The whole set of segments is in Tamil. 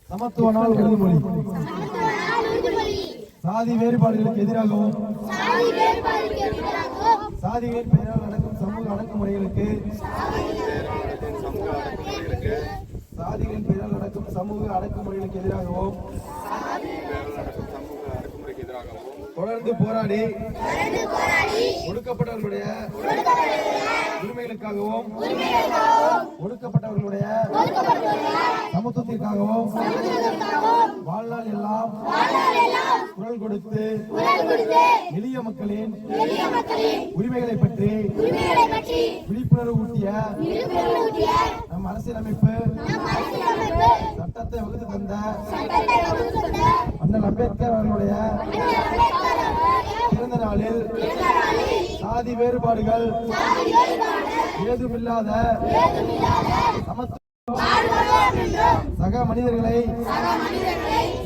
சமத்துவ நாள் உறுதிமொழி. சாதி வேறுபாடுகளுக்கு எதிராகவும் சாதிகளின் பெயரால் நடக்கும் சமூக அடக்குமுறைகளுக்கு எதிராகவும் தொடர்ந்து போராடி ஒடுக்கப்பட்டவர்களுடைய உரிமைகளுக்காகவும் ஒடுக்கப்பட்டவர்களுடைய சமத்துவத்திற்காகவும் வாழ்நாள் எல்லாம் குரல் கொடுத்து எளிய மக்களின் உரிமைகளை பற்றி விழிப்புணர்வு ஊட்டிய நம் அரசியலமைப்பு சட்டத்தை வகுத்து தந்த அண்ணல் அம்பேத்கர் அவர்களுடைய பிறந்த நாளில் சாதி வேறுபாடுகள் ஏதுமில்லாத சக மனிதர்களை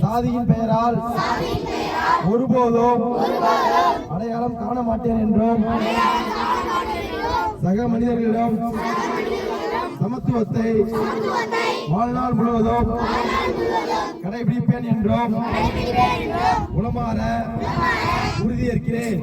சாதியின் பெயரால் ஒருபோதும் அடையாளம் காண மாட்டேன் என்றும் சக மனிதர்களிடம் சமத்துவத்தை வாழ்நாள் முழுவதும் கடைபிடிப்பேன் என்றும் உளமாற உறுதியேற்கிறேன்.